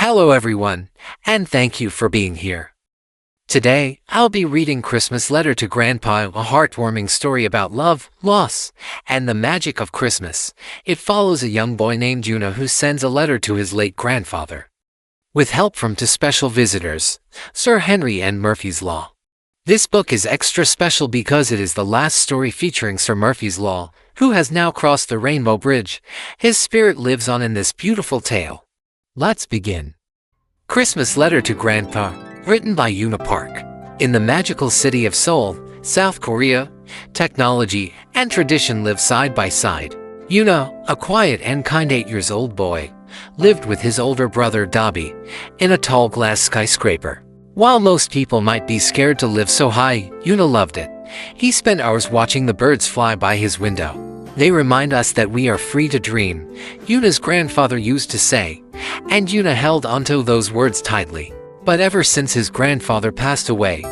Hello everyone, and thank you for being here. Today, I'll be reading Christmas Letter to Grandpa, a heartwarming story about love, loss, and the magic of Christmas. It follows a young boy named Yuna who sends a letter to his late grandfather. With help from two special visitors, Sir Henri and Murphy's Law. This book is extra special because it is the last story featuring Sir Murphy's Law, who has now crossed the Rainbow Bridge. His spirit lives on in this beautiful tale. Let's begin. Christmas Letter to Grandpa, written by Yuna Park. In the magical city of Seoul, South Korea, technology and tradition live side by side. Yuna, a quiet and kind 8-year-old boy, lived with his older brother Dobby in a tall glass skyscraper. While most people might be scared to live so high, Yuna loved it. He spent hours watching the birds fly by his window. They remind us that we are free to dream, Yuna's grandfather used to say, and Yuna held onto those words tightly. But ever since his grandfather passed away,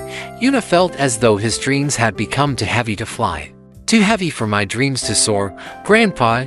Yuna felt as though his dreams had become too heavy to fly. Too heavy for my dreams to soar, Grandpa,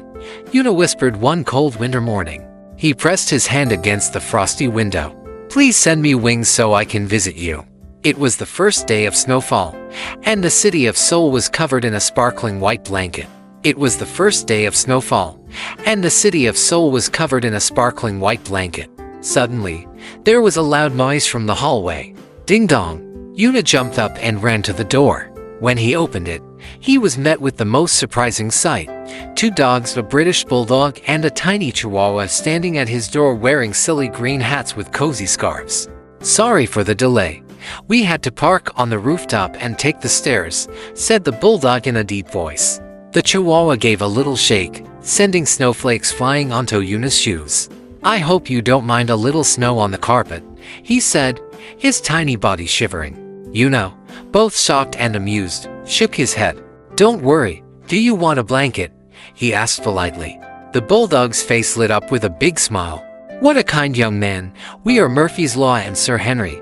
Yuna whispered one cold winter morning. He pressed his hand against the frosty window. Please send me wings so I can visit you. It was the first day of snowfall, and the city of Seoul was covered in a sparkling white blanket. It was the first day of snowfall, and the city of Seoul was covered in a sparkling white blanket. Suddenly, there was a loud noise from the hallway. Ding dong! Yuna jumped up and ran to the door. When he opened it, he was met with the most surprising sight. 2 dogs, a British Bulldog and a tiny Chihuahua, standing at his door wearing silly green hats with cozy scarves. Sorry for the delay. We had to park on the rooftop and take the stairs, said the Bulldog in a deep voice. The Chihuahua gave a little shake, sending snowflakes flying onto Yuna's shoes. I hope you don't mind a little snow on the carpet, he said, his tiny body shivering. Yuna, both shocked and amused, shook his head. Don't worry, do you want a blanket? He asked politely. The Bulldog's face lit up with a big smile. What a kind young man. We are Murphy's Law and Sir Henri.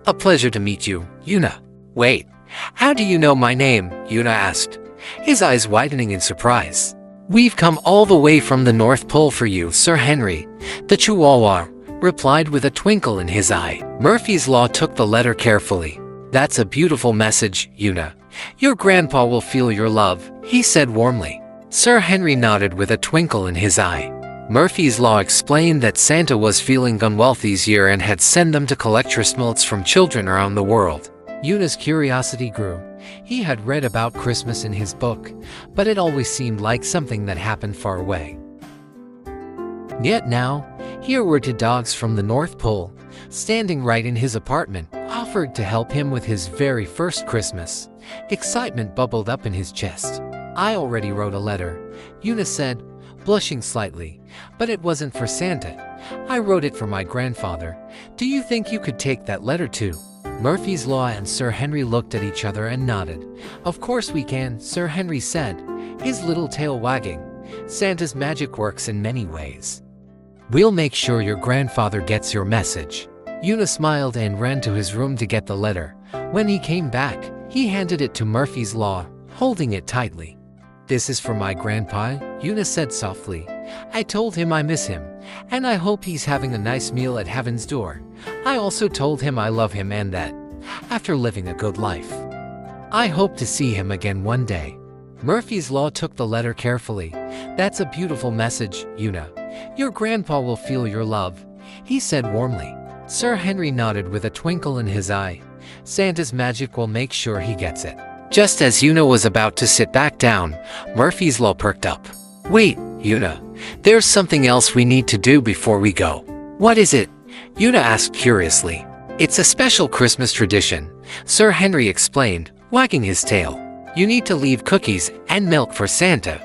A pleasure to meet you, Yuna. Wait, how do you know my name? Yuna asked, his eyes widening in surprise. We've come all the way from the North Pole for you, Sir Henri, the Chihuahua replied with a twinkle in his eye. Murphy's Law took the letter carefully. That's a beautiful message, Yuna. Your grandpa will feel your love, he said warmly. Sir Henri nodded with a twinkle in his eye. Murphy's Law explained that Santa was feeling unwell this year and had sent them to collect Christmas from children around the world. Yuna's curiosity grew. He had read about Christmas in his book, but it always seemed like something that happened far away. Yet now, here were 2 dogs from the North Pole, standing right in his apartment, offered to help him with his very first Christmas. Excitement bubbled up in his chest. I already wrote a letter, Yuna said, blushing slightly, but it wasn't for Santa. I wrote it for my grandfather. Do you think you could take that letter too? Murphy's Law and Sir Henri looked at each other and nodded. Of course we can, Sir Henri said, his little tail wagging. Santa's magic works in many ways. We'll make sure your grandfather gets your message. Yuna smiled and ran to his room to get the letter. When he came back, he handed it to Murphy's Law, holding it tightly. This is for my grandpa, Yuna said softly. I told him I miss him, and I hope he's having a nice meal at heaven's door. I also told him I love him and that, after living a good life, I hope to see him again one day. Murphy's Law took the letter carefully. That's a beautiful message, Yuna. Your grandpa will feel your love, he said warmly. Sir Henri nodded with a twinkle in his eye. Santa's magic will make sure he gets it. Just as Yuna was about to sit back down, Murphy's Law perked up. Wait, Yuna, there's something else we need to do before we go. What is it? Yuna asked curiously. It's a special Christmas tradition, Sir Henri explained, wagging his tail. You need to leave cookies and milk for Santa.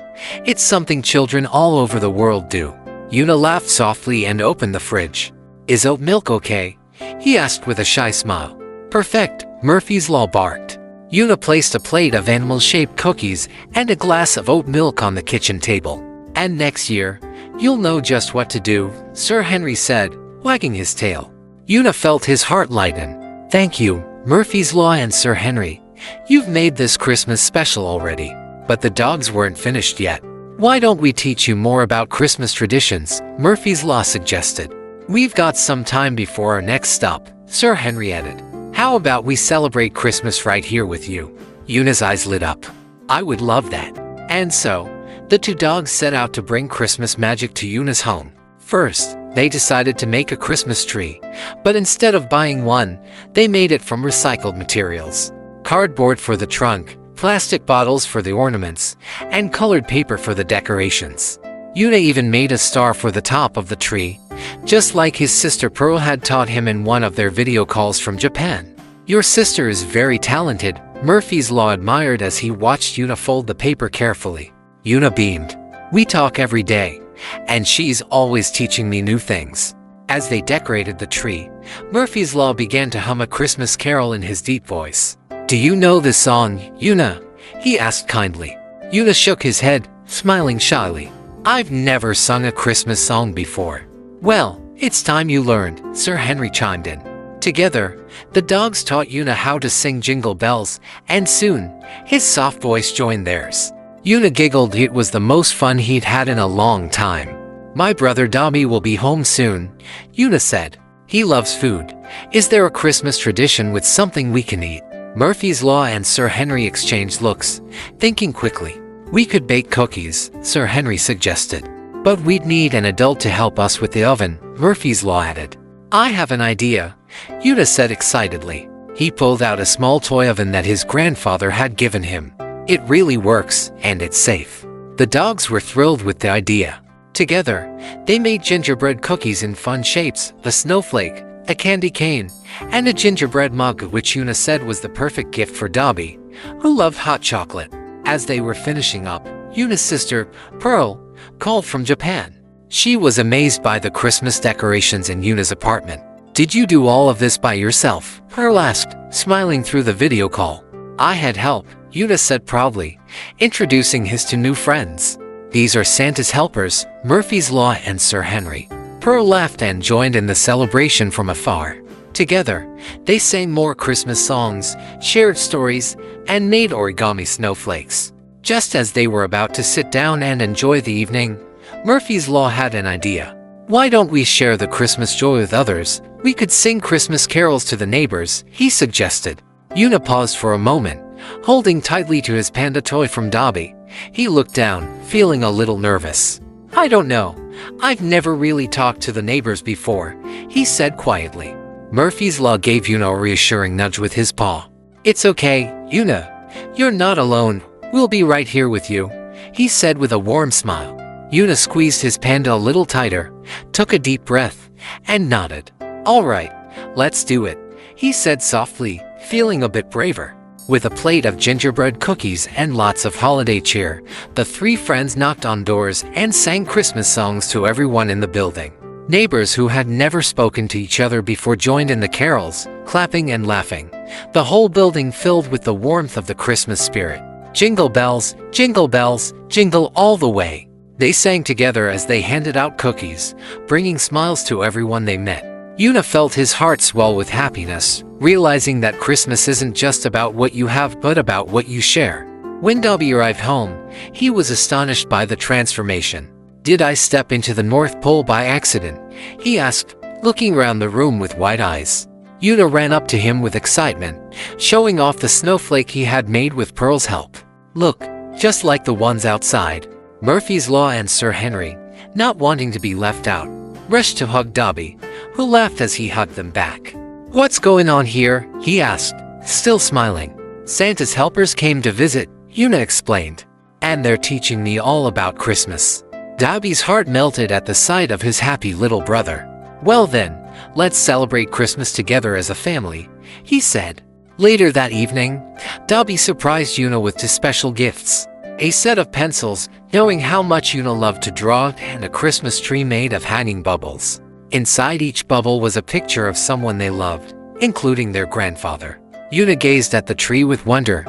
It's something children all over the world do. Yuna laughed softly and opened the fridge. Is oat milk okay? He asked with a shy smile. Perfect, Murphy's Law barked. Yuna placed a plate of animal-shaped cookies and a glass of oat milk on the kitchen table. And next year, you'll know just what to do, Sir Henri said, wagging his tail. Yuna felt his heart lighten. Thank you, Murphy's Law and Sir Henri. You've made this Christmas special already. But the dogs weren't finished yet. Why don't we teach you more about Christmas traditions? Murphy's Law suggested. We've got some time before our next stop, Sir Henri added. How about we celebrate Christmas right here with you? Yuna's eyes lit up. I would love that. And so, the two dogs set out to bring Christmas magic to Yuna's home. First, they decided to make a Christmas tree, but instead of buying one, they made it from recycled materials. Cardboard for the trunk, plastic bottles for the ornaments, and colored paper for the decorations. Yuna even made a star for the top of the tree, just like his sister Pearl had taught him in one of their video calls from Japan. Your sister is very talented, Murphy's Law admired as he watched Yuna fold the paper carefully. Yuna beamed. We talk every day, and she's always teaching me new things. As they decorated the tree, Murphy's Law began to hum a Christmas carol in his deep voice. Do you know this song, Yuna? He asked kindly. Yuna shook his head, smiling shyly. I've never sung a Christmas song before. Well, it's time you learned, Sir Henri chimed in. Together, the dogs taught Yuna how to sing Jingle Bells, and soon, his soft voice joined theirs. Yuna giggled. It was the most fun he'd had in a long time. My brother Dobby will be home soon, Yuna said. He loves food. Is there a Christmas tradition with something we can eat? Murphy's Law and Sir Henri exchanged looks, thinking quickly. We could bake cookies, Sir Henri suggested. But we'd need an adult to help us with the oven, Murphy's Law added. I have an idea, Yuna said excitedly. He pulled out a small toy oven that his grandfather had given him. It really works, and it's safe. The dogs were thrilled with the idea. Together, they made gingerbread cookies in fun shapes, a snowflake, a candy cane, and a gingerbread mug, which Yuna said was the perfect gift for Dobby, who loved hot chocolate. As they were finishing up, Yuna's sister, Pearl, called from Japan. She was amazed by the Christmas decorations in Yuna's apartment. Did you do all of this by yourself? Pearl asked, smiling through the video call. I had help, Yuna said proudly, introducing his two new friends. These are Santa's helpers, Murphy's Law and Sir Henri. Pearl laughed and joined in the celebration from afar. Together, they sang more Christmas songs, shared stories, and made origami snowflakes. Just as they were about to sit down and enjoy the evening, Murphy's Law had an idea. Why don't we share the Christmas joy with others? We could sing Christmas carols to the neighbors, he suggested. Yuna paused for a moment, holding tightly to his panda toy from Dobby. He looked down, feeling a little nervous. I don't know. I've never really talked to the neighbors before, he said quietly. Murphy's Law gave Yuna a reassuring nudge with his paw. It's okay, Yuna. You're not alone. We'll be right here with you, he said with a warm smile. Yuna squeezed his panda a little tighter, took a deep breath, and nodded. All right, let's do it, he said softly, feeling a bit braver. With a plate of gingerbread cookies and lots of holiday cheer, the three friends knocked on doors and sang Christmas songs to everyone in the building. Neighbors who had never spoken to each other before joined in the carols, clapping and laughing. The whole building filled with the warmth of the Christmas spirit. Jingle bells, jingle all the way. They sang together as they handed out cookies, bringing smiles to everyone they met. Yuna felt his heart swell with happiness, realizing that Christmas isn't just about what you have but about what you share. When Dobby arrived home, he was astonished by the transformation. Did I step into the North Pole by accident? He asked, looking around the room with wide eyes. Yuna ran up to him with excitement, showing off the snowflake he had made with Pearl's help. Look, just like the ones outside. Murphy's Law and Sir Henri, not wanting to be left out, rushed to hug Dobby, who laughed as he hugged them back. What's going on here? He asked, still smiling. Santa's helpers came to visit, Yuna explained. And they're teaching me all about Christmas. Dobby's heart melted at the sight of his happy little brother. Well then, let's celebrate Christmas together as a family, he said. Later that evening, Dobby surprised Yuna with two special gifts. A set of pencils, knowing how much Yuna loved to draw, and a Christmas tree made of hanging bubbles. Inside each bubble was a picture of someone they loved, including their grandfather. Yuna gazed at the tree with wonder,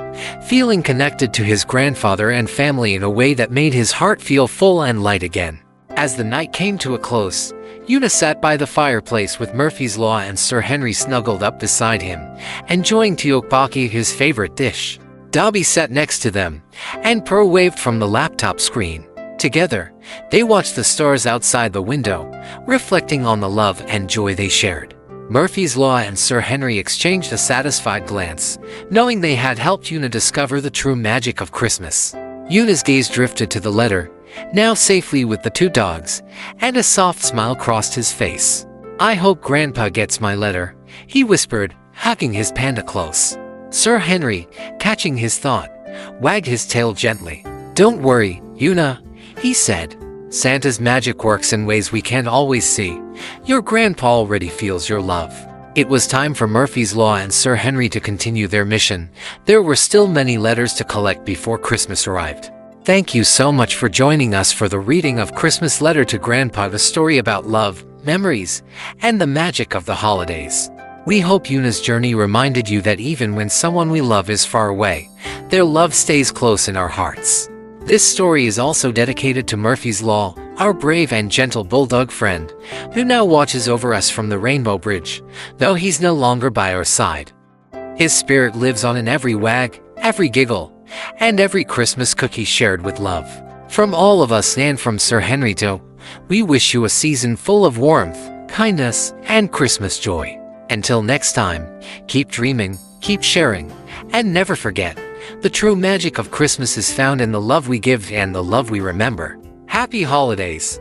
feeling connected to his grandfather and family in a way that made his heart feel full and light again. As the night came to a close, Yuna sat by the fireplace with Murphy's Law and Sir Henri snuggled up beside him, enjoying tteokbokki, his favorite dish. Dobby sat next to them, and Pearl waved from the laptop screen. Together, they watched the stars outside the window, reflecting on the love and joy they shared. Murphy's Law and Sir Henri exchanged a satisfied glance, knowing they had helped Yuna discover the true magic of Christmas. Yuna's gaze drifted to the letter, now safely with the two dogs, and a soft smile crossed his face. "I hope Grandpa gets my letter," he whispered, hugging his panda close. Sir Henri, catching his thought, wagged his tail gently. "Don't worry, Yuna," he said. "Santa's magic works in ways we can't always see. Your grandpa already feels your love." It was time for Murphy's Law and Sir Henri to continue their mission. There were still many letters to collect before Christmas arrived. Thank you so much for joining us for the reading of Christmas Letter to Grandpa, the story about love, memories, and the magic of the holidays. We hope Yuna's journey reminded you that even when someone we love is far away, their love stays close in our hearts. This story is also dedicated to Murphy's Law, our brave and gentle bulldog friend, who now watches over us from the Rainbow Bridge, though he's no longer by our side. His spirit lives on in every wag, every giggle, and every Christmas cookie shared with love. From all of us and from Sir Henri too, we wish you a season full of warmth, kindness, and Christmas joy. Until next time, keep dreaming, keep sharing, and never forget, the true magic of Christmas is found in the love we give and the love we remember. Happy holidays!